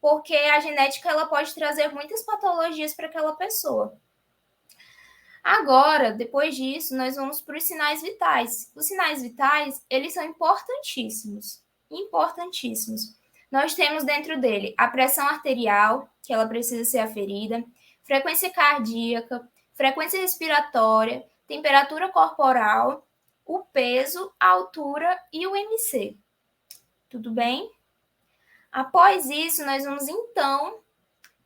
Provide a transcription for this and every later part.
porque a genética ela pode trazer muitas patologias para aquela pessoa. Agora, depois disso, nós vamos para os sinais vitais. Os sinais vitais, eles são importantíssimos, importantíssimos. Nós temos dentro dele a pressão arterial, que ela precisa ser aferida, frequência cardíaca, frequência respiratória, temperatura corporal, o peso, a altura e o MC. Tudo bem? Após isso, nós vamos então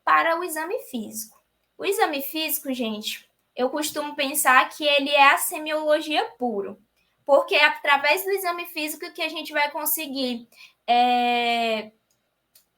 para o exame físico. O exame físico, gente, eu costumo pensar que ele é a semiologia puro, porque é através do exame físico que a gente vai conseguir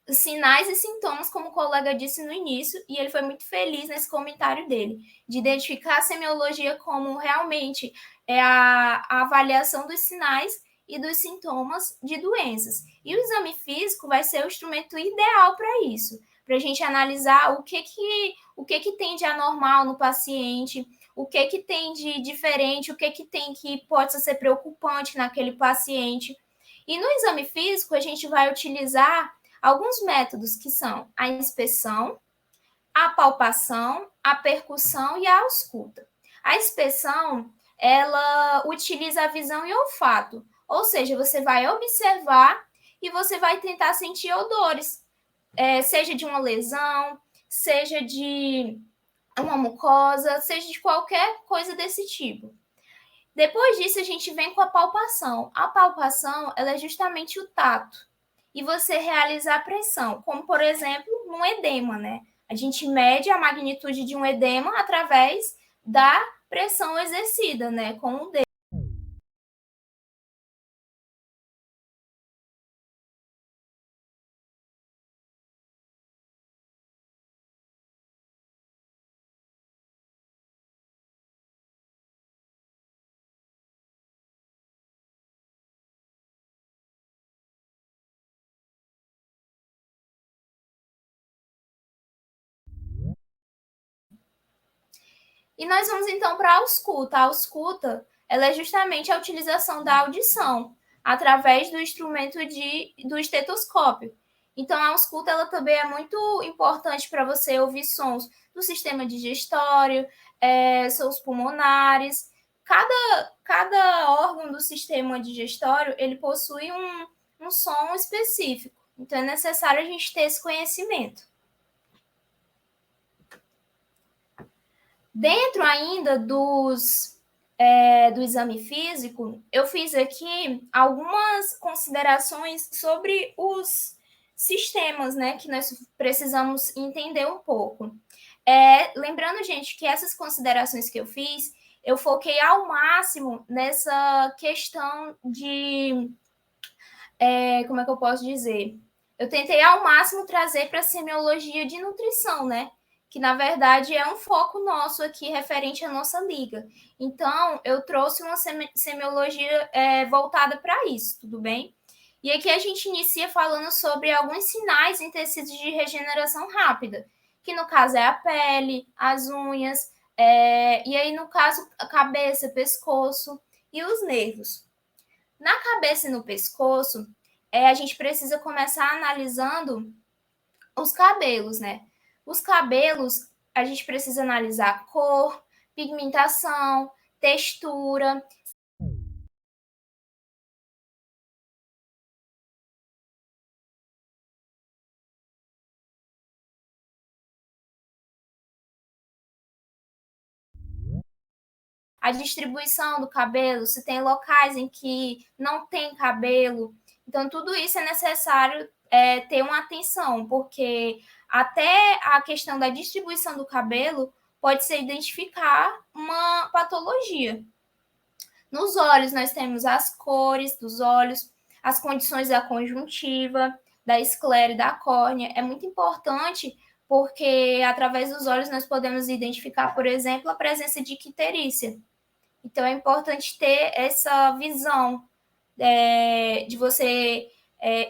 sinais e sintomas, como o colega disse no início, e ele foi muito feliz nesse comentário dele, de identificar a semiologia como realmente a avaliação dos sinais e dos sintomas de doenças. E o exame físico vai ser o instrumento ideal para isso, para a gente analisar o que tem de anormal no paciente, o que tem de diferente, o que tem que pode ser preocupante naquele paciente. E no exame físico, a gente vai utilizar alguns métodos que são a inspeção, a palpação, a percussão e a ausculta. A inspeção, ela utiliza a visão e olfato, ou seja, você vai observar e você vai tentar sentir odores, seja de uma lesão, seja de uma mucosa, seja de qualquer coisa desse tipo. Depois disso, a gente vem com a palpação. A palpação, ela é justamente o tato. E você realizar a pressão, como, por exemplo, no edema, né? A gente mede a magnitude de um edema através da pressão exercida, né? Com o dedo. E nós vamos então para a ausculta. A ausculta, ela é justamente a utilização da audição através do instrumento do estetoscópio. Então, a ausculta ela também é muito importante para você ouvir sons do sistema digestório, sons pulmonares. Cada órgão do sistema digestório ele possui um som específico. Então, é necessário a gente ter esse conhecimento. Dentro ainda do exame físico, eu fiz aqui algumas considerações sobre os sistemas, né, que nós precisamos entender um pouco. Lembrando, gente, que essas considerações que eu fiz, eu foquei ao máximo nessa questão de, como é que eu posso dizer? Eu tentei ao máximo trazer para a semiologia de nutrição, né? Que na verdade é um foco nosso aqui referente à nossa liga. Então, eu trouxe uma semiologia voltada para isso, tudo bem? E aqui a gente inicia falando sobre alguns sinais em tecidos de regeneração rápida, que no caso é a pele, as unhas, e aí no caso a cabeça, pescoço e os nervos. Na cabeça e no pescoço, a gente precisa começar analisando os cabelos, né? Os cabelos, a gente precisa analisar cor, pigmentação, textura. A distribuição do cabelo, se tem locais em que não tem cabelo. Então, tudo isso é necessário ter uma atenção, porque até a questão da distribuição do cabelo pode ser identificar uma patologia. Nos olhos, nós temos as cores dos olhos, as condições da conjuntiva, da esclera e da córnea. É muito importante porque, através dos olhos, nós podemos identificar, por exemplo, a presença de icterícia. Então, é importante ter essa visão de você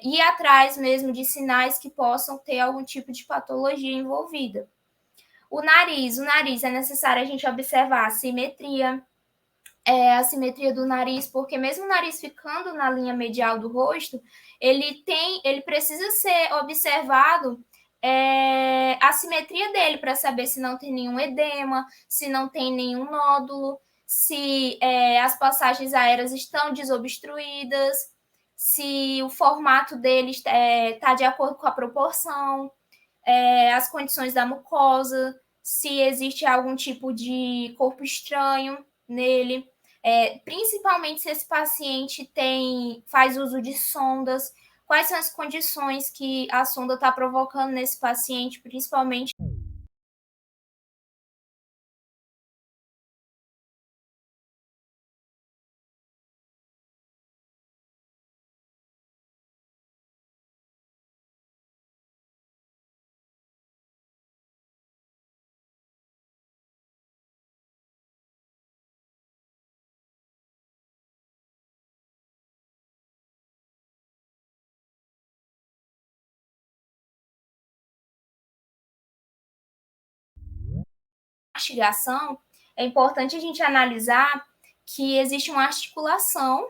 ir atrás mesmo de sinais que possam ter algum tipo de patologia envolvida. O nariz é necessário a gente observar a simetria, a simetria do nariz, porque mesmo o nariz ficando na linha medial do rosto, ele precisa ser observado a simetria dele, para saber se não tem nenhum edema, se não tem nenhum nódulo, se as passagens aéreas estão desobstruídas, se o formato dele está de acordo com a proporção, as condições da mucosa, se existe algum tipo de corpo estranho nele, principalmente se esse paciente faz uso de sondas, quais são as condições que a sonda está provocando nesse paciente, principalmente. Mastigação, é importante a gente analisar que existe uma articulação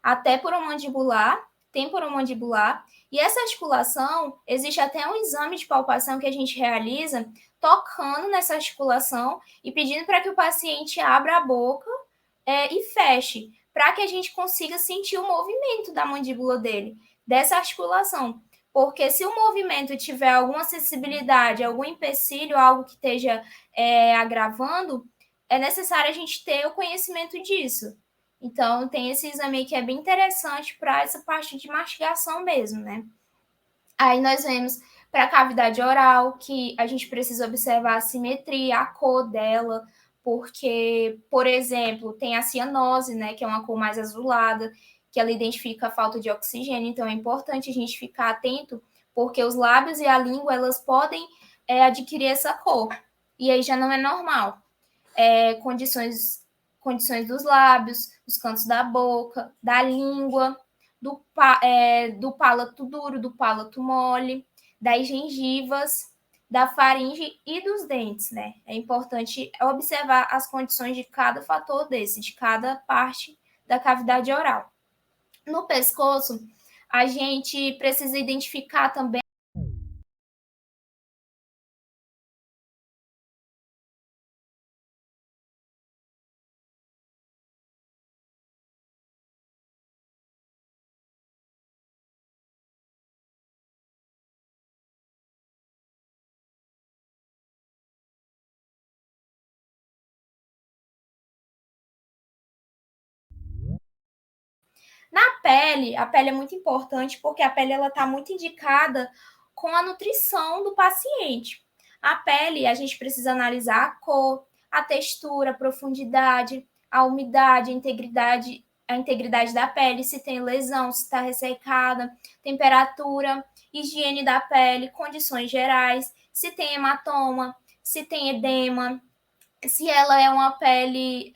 até temporomandibular, e essa articulação, existe até um exame de palpação que a gente realiza tocando nessa articulação e pedindo para que o paciente abra a boca e feche, para que a gente consiga sentir o movimento da mandíbula dele, dessa articulação. Porque se o movimento tiver alguma sensibilidade, algum empecilho, algo que esteja agravando, é necessário a gente ter o conhecimento disso. Então, tem esse exame que é bem interessante para essa parte de mastigação mesmo, né? Aí nós vemos para a cavidade oral, que a gente precisa observar a simetria, a cor dela, porque, por exemplo, tem a cianose, né, que é uma cor mais azulada, que ela identifica a falta de oxigênio, então é importante a gente ficar atento, porque os lábios e a língua, elas podem adquirir essa cor, e aí já não é normal. Condições dos lábios, dos cantos da boca, da língua, do palato duro, do palato mole, das gengivas, da faringe e dos dentes, né? É importante observar as condições de cada fator desse, de cada parte da cavidade oral. No pescoço, a gente precisa identificar também. Na pele, a pele é muito importante porque a pele ela está muito indicada com a nutrição do paciente. A pele, a gente precisa analisar a cor, a textura, a profundidade, a umidade, a integridade da pele, se tem lesão, se está ressecada, temperatura, higiene da pele, condições gerais, se tem hematoma, se tem edema, se ela é uma pele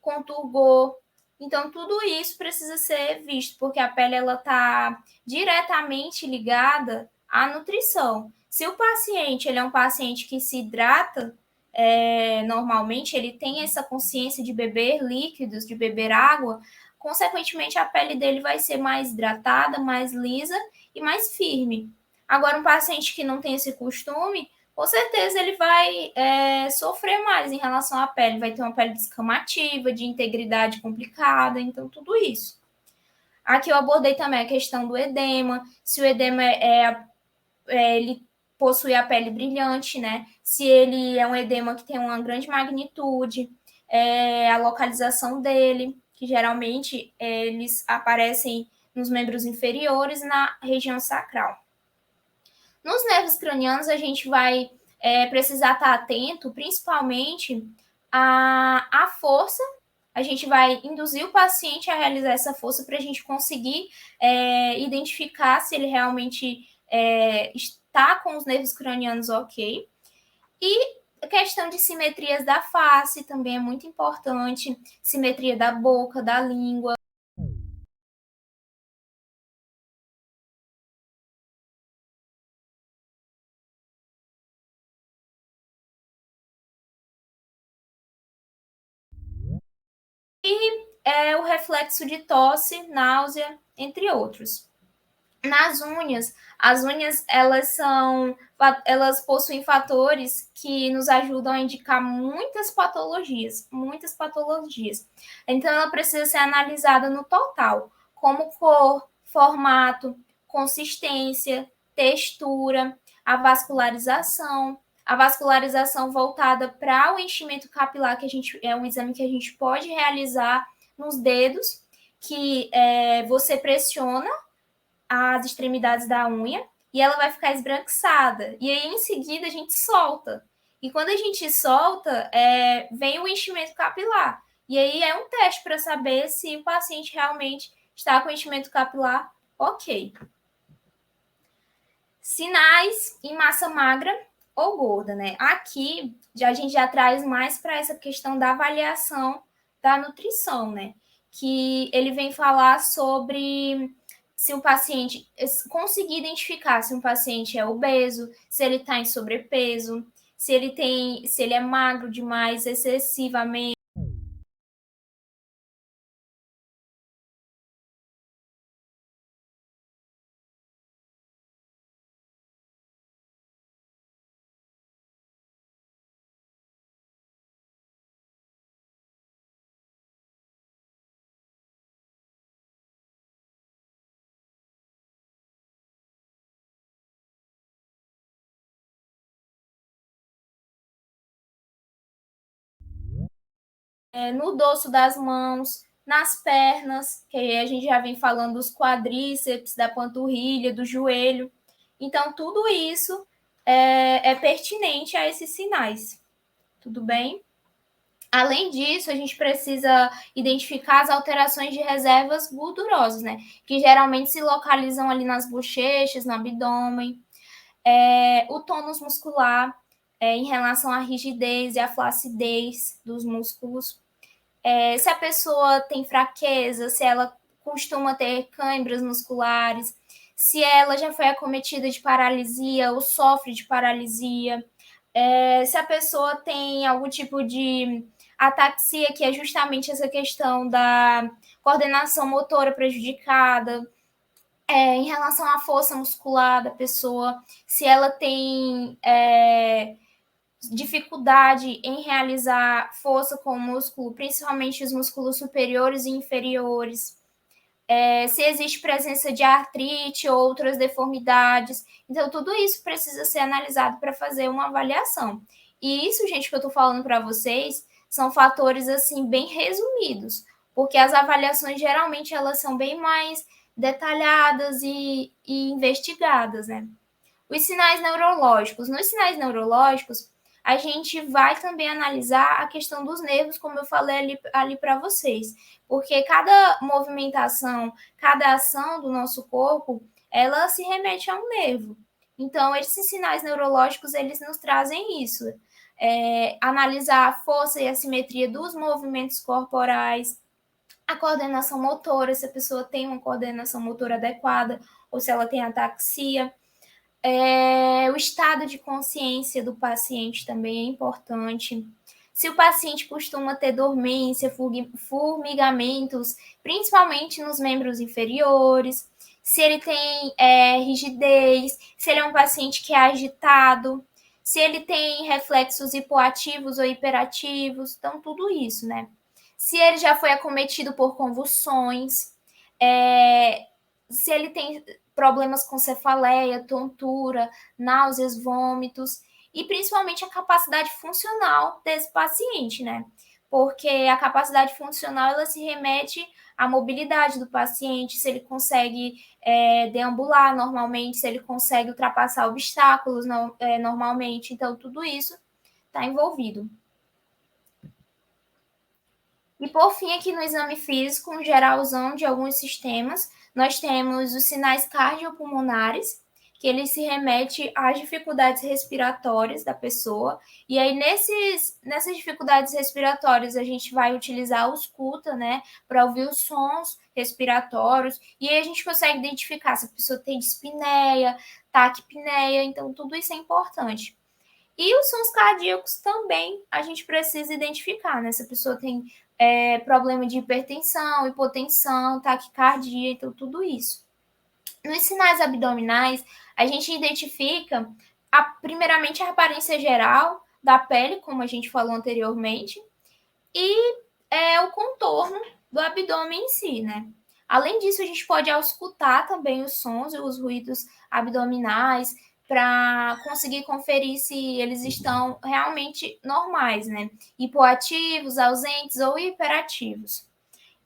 com turgor. Então, tudo isso precisa ser visto, porque a pele ela está diretamente ligada à nutrição. Se o paciente ele é um paciente que se hidrata normalmente, ele tem essa consciência de beber líquidos, de beber água, consequentemente a pele dele vai ser mais hidratada, mais lisa e mais firme. Agora, um paciente que não tem esse costume, com certeza ele vai sofrer mais em relação à pele, vai ter uma pele descamativa, de integridade complicada, então tudo isso. Aqui eu abordei também a questão do edema, se o edema ele possui a pele brilhante, né? Se ele é um edema que tem uma grande magnitude, a localização dele, que geralmente eles aparecem nos membros inferiores e na região sacral. Nos nervos cranianos, a gente vai precisar estar atento, principalmente à força. A gente vai induzir o paciente a realizar essa força para a gente conseguir identificar se ele realmente está com os nervos cranianos ok. E a questão de simetrias da face também é muito importante, simetria da boca, da língua. E o reflexo de tosse, náusea, entre outros. Nas unhas, as unhas elas possuem fatores que nos ajudam a indicar muitas patologias, muitas patologias. Então ela precisa ser analisada no total, como cor, formato, consistência, textura, a vascularização voltada para o enchimento capilar, que é um exame que a gente pode realizar nos dedos, que você pressiona as extremidades da unha e ela vai ficar esbranquiçada. E aí, em seguida, a gente solta. E quando a gente solta, vem o enchimento capilar. E aí é um teste para saber se o paciente realmente está com enchimento capilar ok. Sinais em massa magra ou gorda, né? Aqui a gente já traz mais para essa questão da avaliação da nutrição, né? Que ele vem falar sobre se o paciente conseguir identificar se um paciente é obeso, se ele está em sobrepeso, se ele é magro demais, excessivamente. No dorso das mãos, nas pernas, que a gente já vem falando dos quadríceps, da panturrilha, do joelho. Então, tudo isso é pertinente a esses sinais. Tudo bem? Além disso, a gente precisa identificar as alterações de reservas gordurosas, né? Que geralmente se localizam ali nas bochechas, no abdômen. O tônus muscular, em relação à rigidez e à flacidez dos músculos. Se a pessoa tem fraqueza, se ela costuma ter câimbras musculares, se ela já foi acometida de paralisia ou sofre de paralisia, se a pessoa tem algum tipo de ataxia, que é justamente essa questão da coordenação motora prejudicada, em relação à força muscular da pessoa, se ela tem dificuldade em realizar força com o músculo, principalmente os músculos superiores e inferiores, se existe presença de artrite ou outras deformidades. Então, tudo isso precisa ser analisado para fazer uma avaliação. E isso, gente, que eu estou falando para vocês, são fatores, assim, bem resumidos, porque as avaliações, geralmente, elas são bem mais detalhadas e investigadas, né? Os sinais neurológicos. Nos sinais neurológicos, a gente vai também analisar a questão dos nervos, como eu falei ali para vocês, porque cada movimentação, cada ação do nosso corpo, ela se remete a um nervo. Então, esses sinais neurológicos, eles nos trazem isso. Analisar a força e a simetria dos movimentos corporais, a coordenação motora, se a pessoa tem uma coordenação motora adequada ou se ela tem ataxia. O estado de consciência do paciente também é importante. Se o paciente costuma ter dormência, formigamentos, principalmente nos membros inferiores, se ele tem rigidez, se ele é um paciente que é agitado, se ele tem reflexos hipoativos ou hiperativos, então tudo isso, né? Se ele já foi acometido por convulsões, se ele tem problemas com cefaleia, tontura, náuseas, vômitos e principalmente a capacidade funcional desse paciente, né? Porque a capacidade funcional ela se remete à mobilidade do paciente, se ele consegue deambular normalmente, se ele consegue ultrapassar obstáculos normalmente. Então, tudo isso está envolvido. E por fim, aqui no exame físico, um geralzão de alguns sistemas, nós temos os sinais cardiopulmonares, que ele se remete às dificuldades respiratórias da pessoa. E aí, nessas dificuldades respiratórias, a gente vai utilizar o escuta, né, para ouvir os sons respiratórios. E aí a gente consegue identificar se a pessoa tem dispneia, taquipneia. Então, tudo isso é importante. E os sons cardíacos também a gente precisa identificar, né? Se a pessoa tem problema de hipertensão, hipotensão, taquicardia, então tudo isso. Nos sinais abdominais, a gente identifica, primeiramente, a aparência geral da pele, como a gente falou anteriormente, e o contorno do abdômen em si, né? Além disso, a gente pode auscultar também os sons e os ruídos abdominais para conseguir conferir se eles estão realmente normais, né? Hipoativos, ausentes ou hiperativos.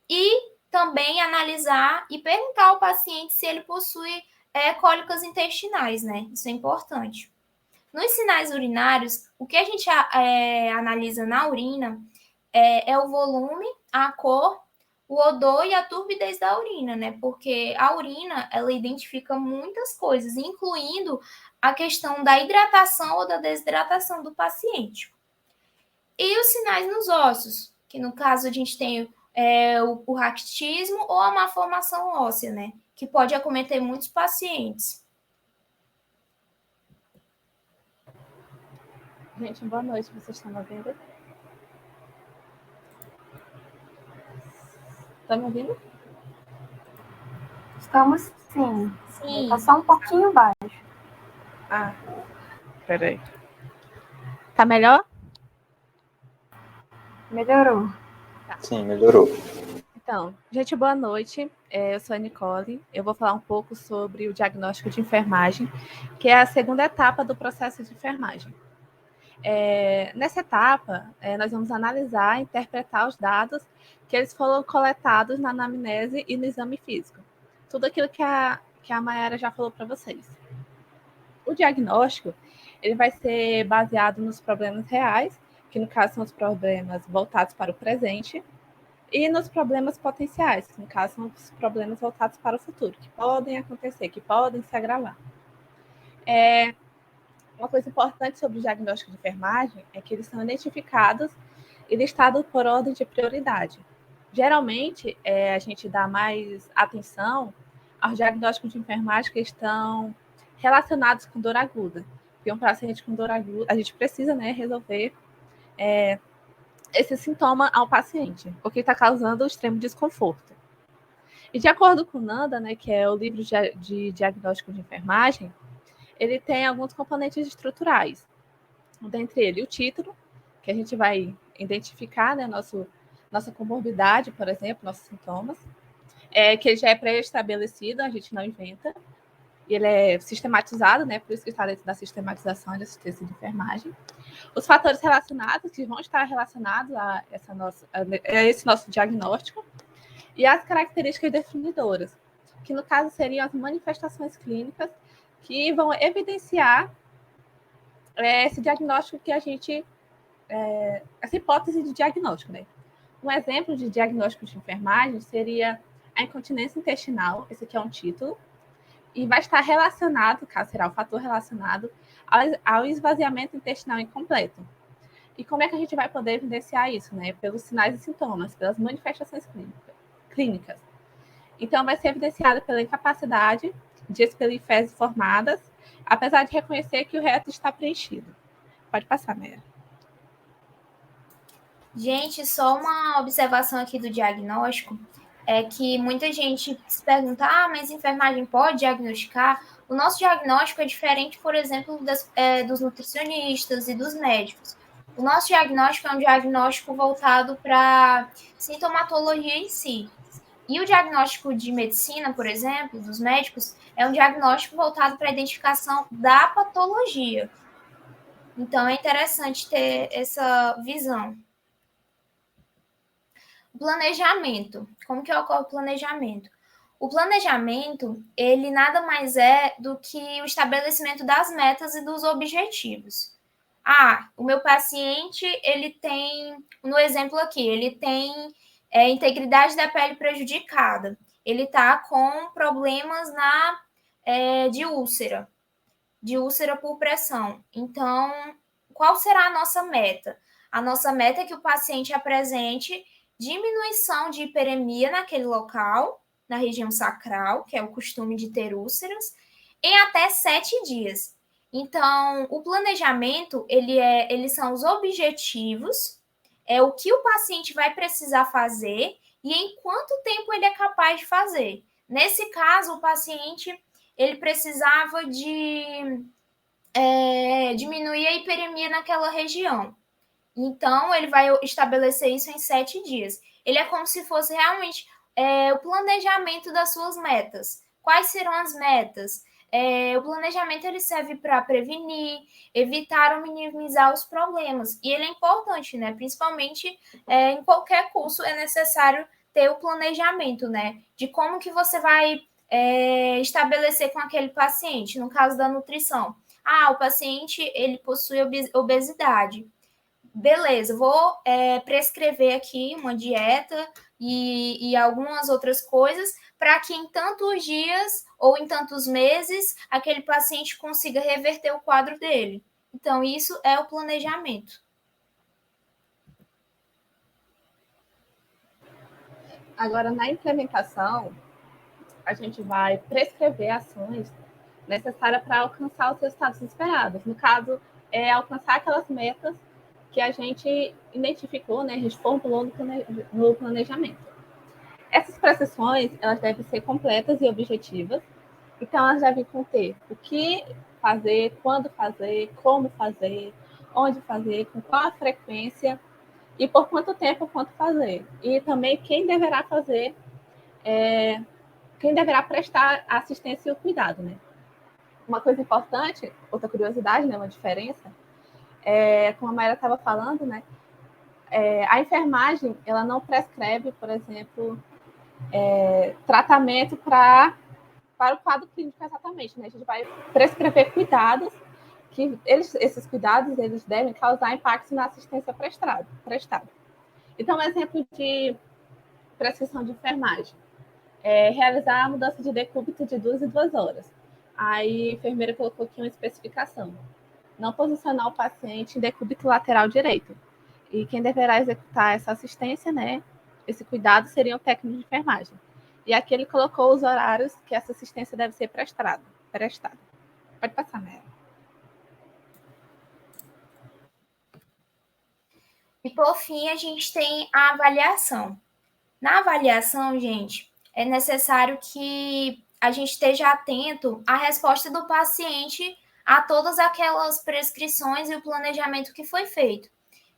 E também analisar e perguntar ao paciente se ele possui cólicas intestinais, né? Isso é importante. Nos sinais urinários, o que a gente analisa na urina é o volume, a cor, o odor e a turbidez da urina, né? Porque a urina, ela identifica muitas coisas, incluindo a questão da hidratação ou da desidratação do paciente. E os sinais nos ossos, que no caso a gente tem o raquitismo ou a malformação óssea, né? Que pode acometer muitos pacientes. Gente, boa noite, vocês estão me ouvindo? Estão me ouvindo? Estamos sim. Sim. Está só um pouquinho baixo. Ah, peraí. Tá melhor? Melhorou. Sim, melhorou. Então, gente, boa noite. Eu sou a Nicole. Eu vou falar um pouco sobre o diagnóstico de enfermagem, que é a segunda etapa do processo de enfermagem. Nessa etapa, nós vamos analisar e interpretar os dados que eles foram coletados na anamnese e no exame físico. Tudo aquilo que a Mayara já falou para vocês. O diagnóstico ele vai ser baseado nos problemas reais, que no caso são os problemas voltados para o presente, e nos problemas potenciais, que no caso são os problemas voltados para o futuro, que podem acontecer, que podem se agravar. Uma coisa importante sobre o diagnóstico de enfermagem é que eles são identificados e listados por ordem de prioridade. Geralmente, a gente dá mais atenção aos diagnósticos de enfermagem que estão relacionados com dor aguda. Porque um paciente com dor aguda, a gente precisa, né, resolver esse sintoma ao paciente, porque está causando extremo desconforto. E de acordo com o NANDA, né, que é o livro de diagnóstico de enfermagem, ele tem alguns componentes estruturais. Dentre ele, o título, que a gente vai identificar, né, nossa comorbidade, por exemplo, nossos sintomas, que ele já é pré-estabelecido, a gente não inventa, e ele é sistematizado, né, por isso que está dentro da sistematização de assistência de enfermagem. Os fatores relacionados, que vão estar relacionados a esse nosso diagnóstico, e as características definidoras, que no caso seriam as manifestações clínicas que vão evidenciar esse diagnóstico que a gente... essa hipótese de diagnóstico, né? Um exemplo de diagnóstico de enfermagem seria a incontinência intestinal, esse aqui é um título, e vai estar relacionado, caso será o fator relacionado, ao esvaziamento intestinal incompleto. E como é que a gente vai poder evidenciar isso, né? Pelos sinais e sintomas, pelas manifestações clínicas. Então, vai ser evidenciado pela incapacidade de expelir fezes formadas, apesar de reconhecer que o reto está preenchido. Pode passar, Meira. Gente, só uma observação aqui do diagnóstico é que muita gente se pergunta, mas enfermagem pode diagnosticar? O nosso diagnóstico é diferente, por exemplo, dos nutricionistas e dos médicos. O nosso diagnóstico é um diagnóstico voltado para sintomatologia em si. E o diagnóstico de medicina, por exemplo, dos médicos, é um diagnóstico voltado para a identificação da patologia. Então, é interessante ter essa visão. Planejamento. Como que ocorre o planejamento? O planejamento, ele nada mais é do que o estabelecimento das metas e dos objetivos. O meu paciente, ele tem, no exemplo aqui, ele tem integridade da pele prejudicada. Ele está com problemas de úlcera por pressão. Então, qual será a nossa meta? A nossa meta é que o paciente apresente diminuição de hiperemia naquele local, na região sacral, que é o costume de ter úlceras, em até 7 dias. Então, o planejamento, eles são os objetivos, é o que o paciente vai precisar fazer e em quanto tempo ele é capaz de fazer. Nesse caso, o paciente ele precisava de diminuir a hiperemia naquela região. Então, ele vai estabelecer isso em 7 dias. Ele é como se fosse realmente o planejamento das suas metas. Quais serão as metas? O planejamento ele serve para prevenir, evitar ou minimizar os problemas. E ele é importante, né? Principalmente em qualquer curso é necessário ter o planejamento, né? De como que você vai estabelecer com aquele paciente. No caso da nutrição. O paciente ele possui obesidade. Beleza, vou prescrever aqui uma dieta e algumas outras coisas para que em tantos dias ou em tantos meses aquele paciente consiga reverter o quadro dele. Então, isso é o planejamento. Agora, na implementação, a gente vai prescrever ações necessárias para alcançar os resultados esperados. No caso, alcançar aquelas metas que a gente identificou, né, a gente formulou no planejamento. Essas prescrições, elas devem ser completas e objetivas, então elas devem conter o que fazer, quando fazer, como fazer, onde fazer, com qual a frequência e por quanto tempo quanto fazer. E também quem deverá fazer, quem deverá prestar assistência e o cuidado, né? Uma coisa importante, outra curiosidade, né, uma diferença, como a Mayra estava falando, né, a enfermagem ela não prescreve, por exemplo, tratamento para o quadro clínico exatamente, né? A gente vai prescrever cuidados que esses cuidados eles devem causar impacto na assistência prestada. Então, um exemplo de prescrição de enfermagem realizar a mudança de decúbito de 2 em 2 horas. Aí a enfermeira colocou aqui uma especificação: não posicionar o paciente em decúbito lateral direito. E quem deverá executar essa assistência, né, esse cuidado, seria o técnico de enfermagem. E aqui ele colocou os horários que essa assistência deve ser prestada. Pode passar, Mera. E por fim, a gente tem a avaliação. Na avaliação, gente, é necessário que a gente esteja atento à resposta do paciente a todas aquelas prescrições e o planejamento que foi feito.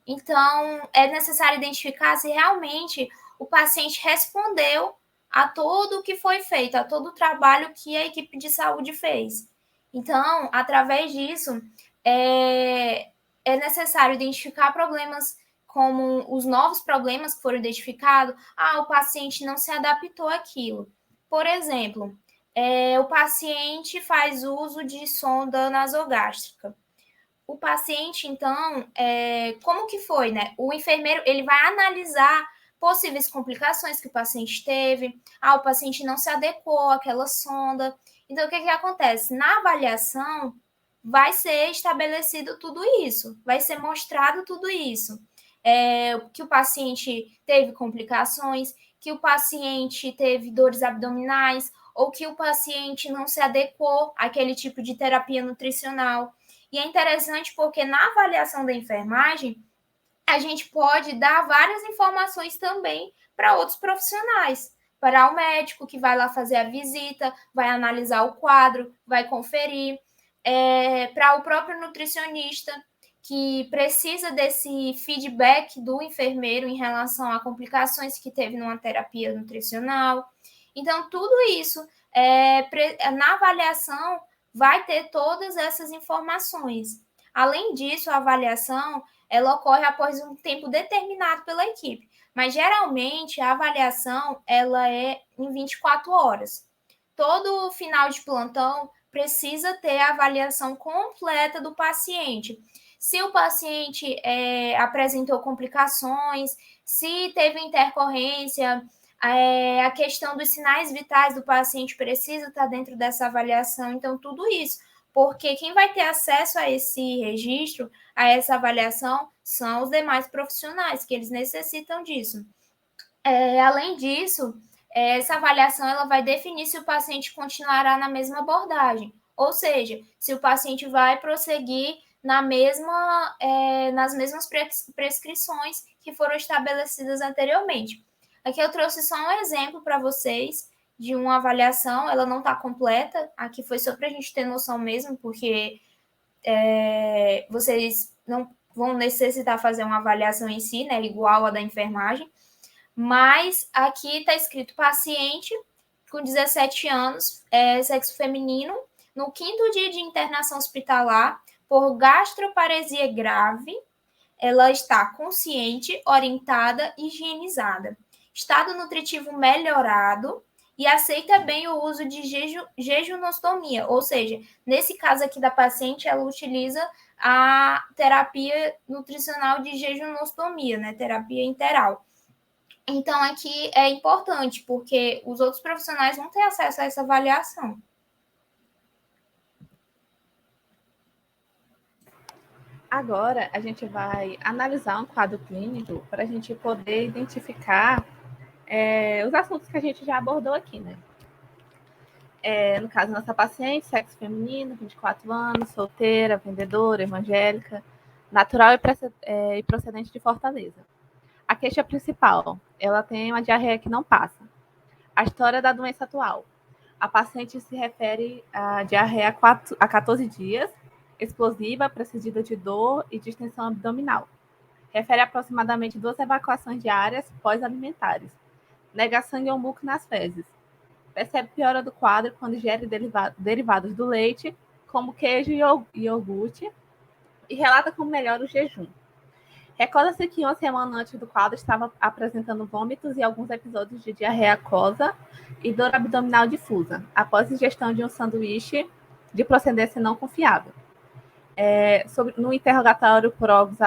Então, é necessário identificar se realmente o paciente respondeu a tudo o que foi feito, a todo o trabalho que a equipe de saúde fez. Então, através disso, é necessário identificar problemas como os novos problemas que foram identificados. O paciente não se adaptou àquilo. Por exemplo, o paciente faz uso de sonda nasogástrica. O paciente, então, como que foi, né? O enfermeiro, ele vai analisar possíveis complicações que o paciente teve. O paciente não se adequou àquela sonda. Então, o que acontece? Na avaliação, vai ser estabelecido tudo isso, vai ser mostrado tudo isso. Que o paciente teve complicações, que o paciente teve dores abdominais, ou que o paciente não se adequou àquele tipo de terapia nutricional. E é interessante porque na avaliação da enfermagem, a gente pode dar várias informações também para outros profissionais, para o médico que vai lá fazer a visita, vai analisar o quadro, vai conferir, para o próprio nutricionista, que precisa desse feedback do enfermeiro em relação a complicações que teve numa terapia nutricional. Então, tudo isso, na avaliação, vai ter todas essas informações. Além disso, a avaliação ela ocorre após um tempo determinado pela equipe, mas geralmente a avaliação ela é em 24 horas. Todo final de plantão precisa ter a avaliação completa do paciente. Se o paciente apresentou complicações, se teve intercorrência, a questão dos sinais vitais do paciente precisa estar dentro dessa avaliação. Então, tudo isso, porque quem vai ter acesso a esse registro, a essa avaliação, são os demais profissionais, que eles necessitam disso. Além disso, essa avaliação ela vai definir se o paciente continuará na mesma abordagem, ou seja, se o paciente vai prosseguir nas mesmas prescrições que foram estabelecidas anteriormente. Aqui eu trouxe só um exemplo para vocês de uma avaliação, ela não está completa. Aqui foi só para a gente ter noção mesmo, porque vocês não vão necessitar fazer uma avaliação em si, né, igual a da enfermagem, mas aqui está escrito paciente com 17 anos, sexo feminino, no 5º dia de internação hospitalar por gastroparesia grave, ela está consciente, orientada, higienizada, estado nutritivo melhorado e aceita bem o uso de jejunostomia, ou seja, nesse caso aqui da paciente, ela utiliza a terapia nutricional de jejunostomia, né, terapia interal. Então, aqui é importante, porque os outros profissionais vão ter acesso a essa avaliação. Agora, a gente vai analisar um quadro clínico para a gente poder identificar os assuntos que a gente já abordou aqui, né? No caso, nossa paciente, sexo feminino, 24 anos, solteira, vendedora, evangélica, natural e procedente de Fortaleza. A queixa principal, ela tem uma diarreia que não passa. A história da doença atual. A paciente se refere à diarreia há 14 dias, explosiva, precedida de dor e distensão abdominal. Refere aproximadamente 2 evacuações diárias pós-alimentares. Nega sangue ou muco nas fezes. Percebe piora do quadro quando ingere derivados do leite, como queijo e iogurte, e relata como melhora o jejum. Recorda-se que uma semana antes do quadro estava apresentando vômitos e alguns episódios de diarreia aquosa e dor abdominal difusa, após ingestão de um sanduíche de procedência não confiável. No interrogatório por órgãos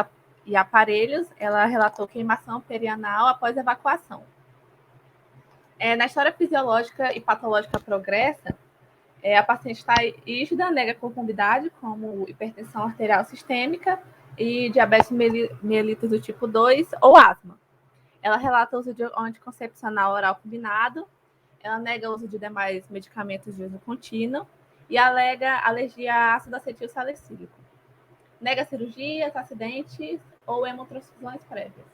e aparelhos, ela relatou queimação perianal após evacuação. Na história fisiológica e patológica progressa, a paciente está rígida, nega comorbidade, como hipertensão arterial sistêmica e diabetes mellitus do tipo 2 ou asma. Ela relata o uso de anticoncepcional oral combinado, ela nega o uso de demais medicamentos de uso contínuo e alega alergia a ácido acetil salicílico. Nega cirurgias, acidentes ou hemotransfusões prévias.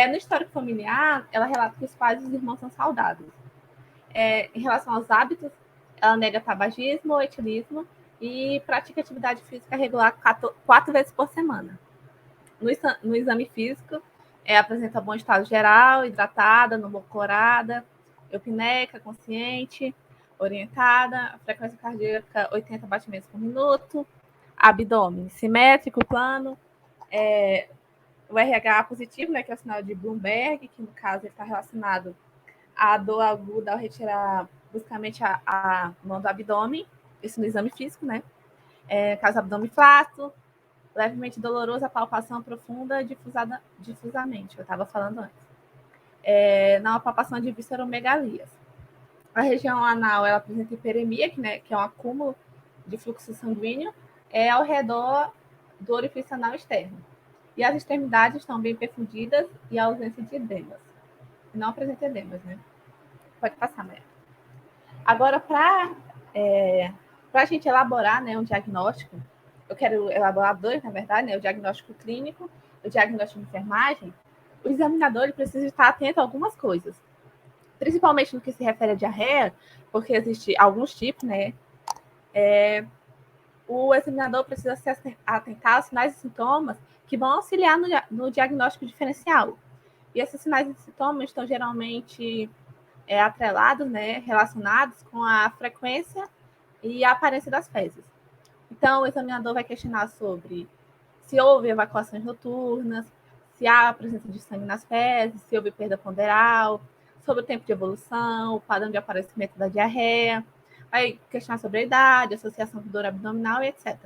No histórico familiar, ela relata que os pais e os irmãos são saudáveis. Em relação aos hábitos, ela nega tabagismo ou etilismo e pratica atividade física regular 4 vezes por semana. No exame físico, apresenta bom estado geral, hidratada, não corada, eupneica, consciente, orientada, frequência cardíaca 80 batimentos por minuto, abdômen simétrico, plano, o RH positivo, né, que é o sinal de Bloomberg, que no caso está relacionado à dor aguda ao retirar bruscamente a mão do abdômen, isso no exame físico, né? Caso abdômen flácido, levemente doloroso, a palpação profunda difusamente, eu estava falando antes. Na palpação de visceromegalias. A região anal, ela apresenta hiperemia, que é um acúmulo de fluxo sanguíneo, ao redor do orifício anal externo. E as extremidades estão bem perfundidas e a ausência de edemas. Não apresenta edemas, né? Pode passar, Maria. Agora, para a gente elaborar, né, um diagnóstico, eu quero elaborar 2, na verdade, né, o diagnóstico clínico, o diagnóstico de enfermagem. O examinador ele precisa estar atento a algumas coisas, principalmente no que se refere à diarreia, porque existem alguns tipos, né? O examinador precisa se atentar aos sinais e sintomas que vão auxiliar no diagnóstico diferencial. E esses sinais e sintomas estão geralmente atrelados, né, relacionados com a frequência e a aparência das fezes. Então, o examinador vai questionar sobre se houve evacuações noturnas, se há a presença de sangue nas fezes, se houve perda ponderal, sobre o tempo de evolução, o padrão de aparecimento da diarreia, vai questionar sobre a idade, associação com dor abdominal e etc.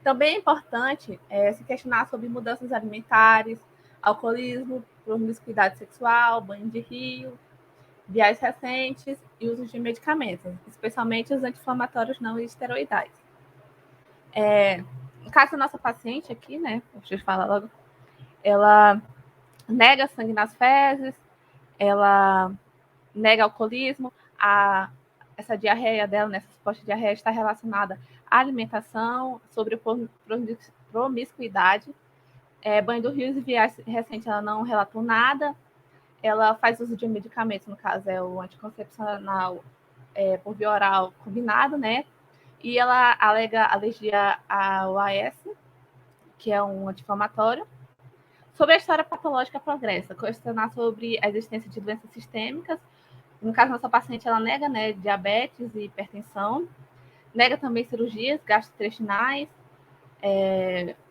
Também é importante se questionar sobre mudanças alimentares, alcoolismo, promiscuidade sexual, banho de rio, viais recentes e uso de medicamentos, especialmente os anti-inflamatórios não esteroidais. No caso da nossa paciente aqui, né, deixa eu falar logo, ela nega sangue nas fezes, ela nega alcoolismo, essa diarreia dela, essa suposta diarreia, está relacionada à alimentação, sobre promiscuidade, banho do rio e viagem recente, ela não relatou nada, ela faz uso de medicamentos, no caso é o anticoncepcional por via oral combinado, né? E ela alega alergia ao AS, que é um anti-inflamatório. Sobre a história patológica progressa, questionar sobre a existência de doenças sistêmicas. No caso, nossa paciente, ela nega, né, diabetes e hipertensão. Nega também cirurgias gastrointestinais,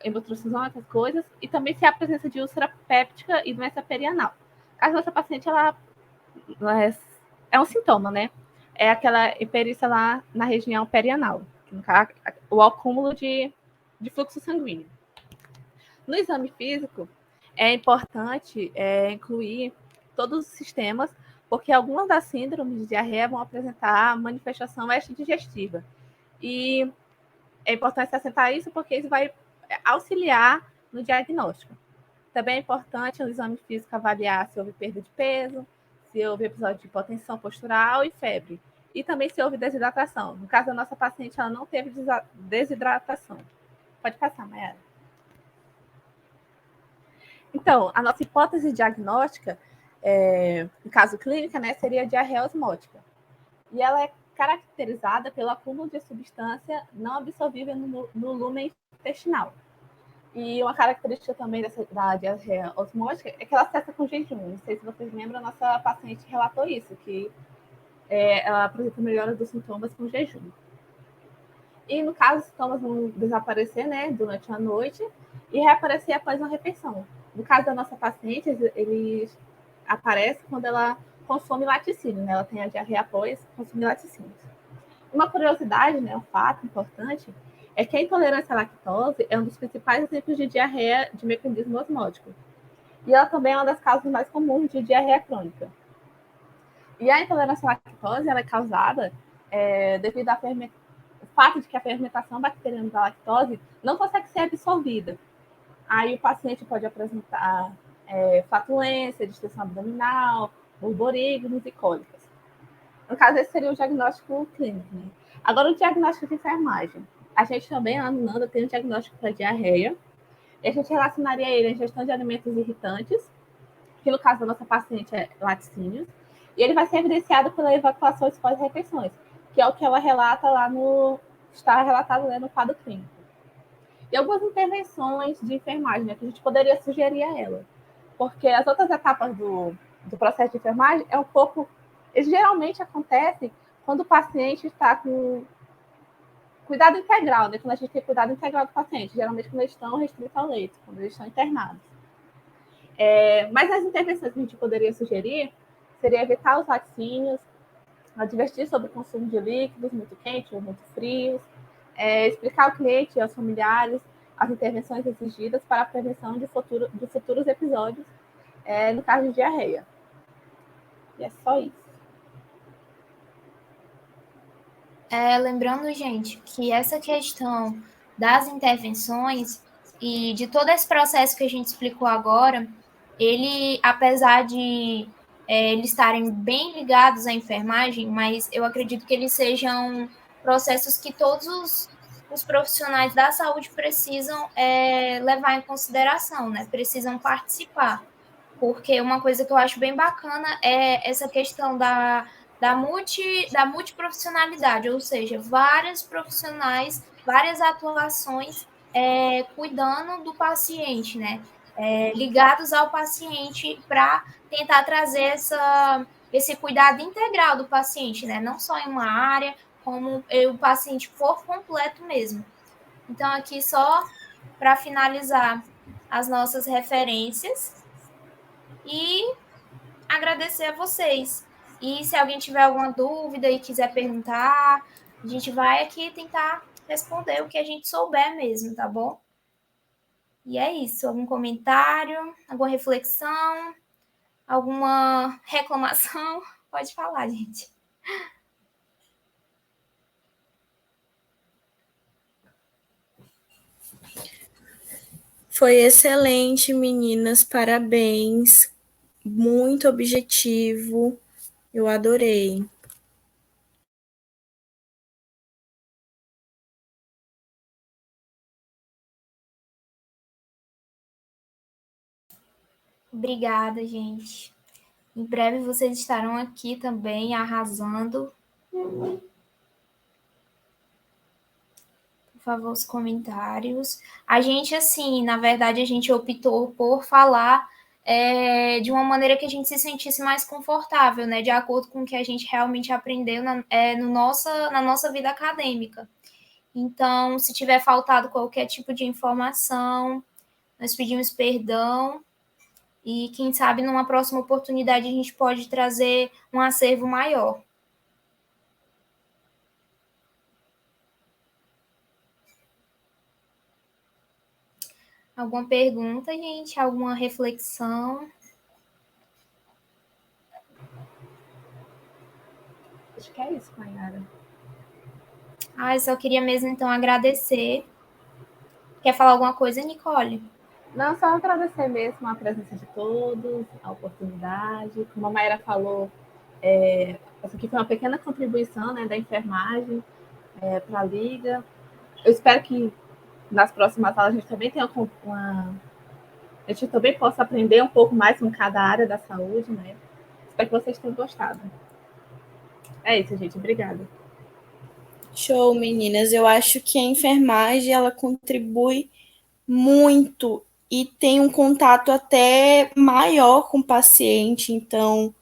hemotrocissão, essas coisas. E também se há presença de úlcera péptica e doença perianal. Caso nossa paciente, ela é um sintoma, né? É aquela hiperícia lá na região perianal, o acúmulo de fluxo sanguíneo. No exame físico, é importante incluir todos os sistemas, porque algumas das síndromes de diarreia vão apresentar manifestação extradigestiva. E é importante se assentar isso, porque isso vai auxiliar no diagnóstico. Também é importante no exame físico avaliar se houve perda de peso, se houve episódio de hipotensão postural e febre. E também se houve desidratação. No caso da nossa paciente, ela não teve desidratação. Pode passar, Mayara. Então, a nossa hipótese diagnóstica, no caso clínica, né, seria a diarreia osmótica. E ela é caracterizada pelo acúmulo de substância não absorvível no lúmen intestinal. E uma característica também da diarreia osmótica é que ela cessa com jejum. Não sei se vocês lembram, a nossa paciente relatou isso, que ela apresenta melhora dos sintomas com jejum. E no caso, os sintomas vão desaparecer, né, durante a noite e reaparecer após uma refeição. No caso da nossa paciente, eles aparecem quando ela consome laticínio, né? Ela tem a diarreia após consumir laticínios. Uma curiosidade, né, um fato importante, é que a intolerância à lactose é um dos principais exemplos de diarreia de mecanismo osmótico. E ela também é uma das causas mais comuns de diarreia crônica. E a intolerância à lactose ela é causada devido ao fato de que a fermentação bacteriana da lactose não consegue ser absorvida. Aí o paciente pode apresentar flatulência, distensão abdominal, borborigmos e cólicas. No caso, esse seria o diagnóstico clínico. Né? Agora, o diagnóstico de enfermagem. A gente também, lá no NANDA, tem um diagnóstico para diarreia. E a gente relacionaria ele à ingestão de alimentos irritantes, que no caso da nossa paciente é laticínios. E ele vai ser evidenciado pela evacuações pós-refeições, que é o que ela relata lá está relatado, né, no quadro clínico. E algumas intervenções de enfermagem, né, que a gente poderia sugerir a ela. Porque as outras etapas do processo de enfermagem é um pouco... Geralmente acontece quando o paciente está com cuidado integral, né? Quando a gente tem cuidado integral do paciente, geralmente quando eles estão restritos ao leito, quando eles estão internados. Mas as intervenções que a gente poderia sugerir seria evitar os laticínios, advertir sobre o consumo de líquidos muito quentes ou muito frios, explicar ao cliente e aos familiares as intervenções exigidas para a prevenção de futuros episódios, no caso de diarreia. E é só isso. Lembrando, gente, que essa questão das intervenções e de todo esse processo que a gente explicou agora, ele, apesar de eles estarem bem ligados à enfermagem, mas eu acredito que eles sejam processos que todos os profissionais da saúde precisam levar em consideração, né? Precisam participar. Porque uma coisa que eu acho bem bacana é essa questão da multiprofissionalidade, ou seja, vários profissionais, várias atuações cuidando do paciente, né? Ligados ao paciente para tentar trazer esse cuidado integral do paciente, né? Não só em uma área, como o paciente por completo mesmo. Então, aqui só para finalizar as nossas referências e agradecer a vocês. E se alguém tiver alguma dúvida e quiser perguntar, a gente vai aqui tentar responder o que a gente souber mesmo, tá bom? E é isso. Algum comentário, alguma reflexão, alguma reclamação? Pode falar, gente. Foi excelente, meninas. Parabéns. Muito objetivo. Eu adorei. Obrigada, gente. Em breve vocês estarão aqui também arrasando. Por favor, os comentários. A gente, assim, na verdade, a gente optou por falar de uma maneira que a gente se sentisse mais confortável, né? De acordo com o que a gente realmente aprendeu na nossa vida acadêmica. Então, se tiver faltado qualquer tipo de informação, nós pedimos perdão. E quem sabe numa próxima oportunidade a gente pode trazer um acervo maior. Alguma pergunta, gente? Alguma reflexão? Acho que é isso, Mayara. Eu só queria mesmo, então, agradecer. Quer falar alguma coisa, Nicole? Não, só agradecer mesmo a presença de todos, a oportunidade. Como a Mayara falou, essa aqui foi uma pequena contribuição, né, da enfermagem para a Liga. Eu espero que nas próximas aulas a gente também tenha a gente também possa aprender um pouco mais com cada área da saúde, né? Espero que vocês tenham gostado. É isso, gente. Obrigada. Show, meninas. Eu acho que a enfermagem, ela contribui muito e tem um contato até maior com o paciente. Então,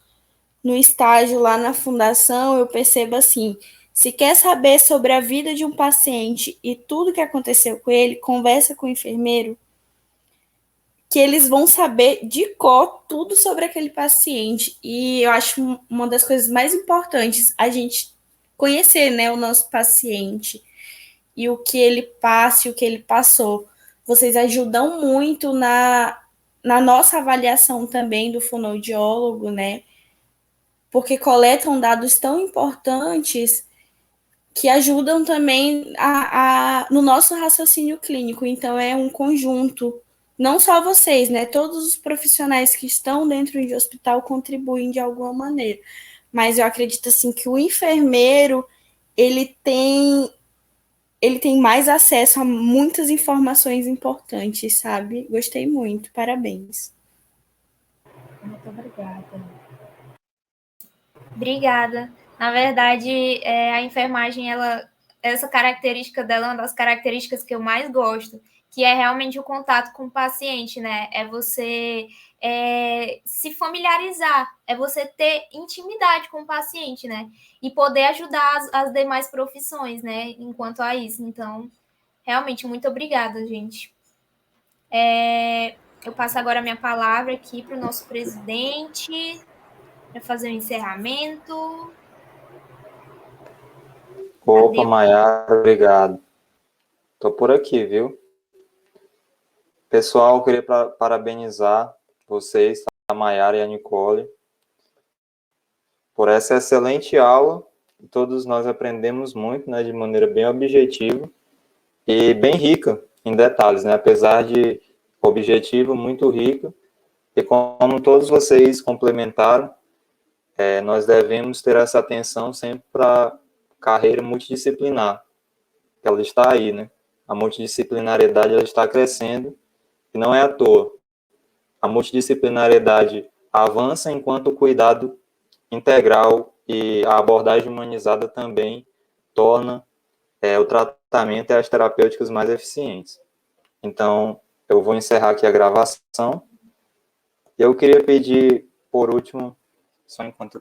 no estágio lá na fundação, eu percebo assim, se quer saber sobre a vida de um paciente e tudo que aconteceu com ele, conversa com o enfermeiro, que eles vão saber de cor tudo sobre aquele paciente. E eu acho uma das coisas mais importantes a gente conhecer, né, o nosso paciente e o que ele passa e o que ele passou. Vocês ajudam muito na nossa avaliação também do fonoaudiólogo, né? Porque coletam dados tão importantes que ajudam também no nosso raciocínio clínico. Então, é um conjunto. Não só vocês, né? Todos os profissionais que estão dentro de hospital contribuem de alguma maneira. Mas eu acredito, assim, que o enfermeiro, ele tem mais acesso a muitas informações importantes, sabe? Gostei muito. Parabéns. Muito obrigada. Obrigada. Na verdade, a enfermagem, essa característica dela é uma das características que eu mais gosto, que é realmente o contato com o paciente, né? É você se familiarizar, é você ter intimidade com o paciente, né? E poder ajudar as demais profissões, né? Enquanto a isso. Então, realmente, muito obrigada, gente. Eu passo agora a minha palavra aqui para o nosso presidente, para fazer o encerramento. Opa, Mayara, obrigado. Tô por aqui, viu? Pessoal, eu queria parabenizar vocês, a Mayara e a Nicole, por essa excelente aula. Todos nós aprendemos muito, né, de maneira bem objetiva e bem rica em detalhes, né? Apesar de objetivo, muito rica. E como todos vocês complementaram, nós devemos ter essa atenção sempre para a carreira multidisciplinar, que ela está aí, né? A multidisciplinariedade ela está crescendo e não é à toa. A multidisciplinariedade avança enquanto o cuidado integral e a abordagem humanizada também torna o tratamento e as terapêuticas mais eficientes. Então, eu vou encerrar aqui a gravação. Eu queria pedir, por último, só enquanto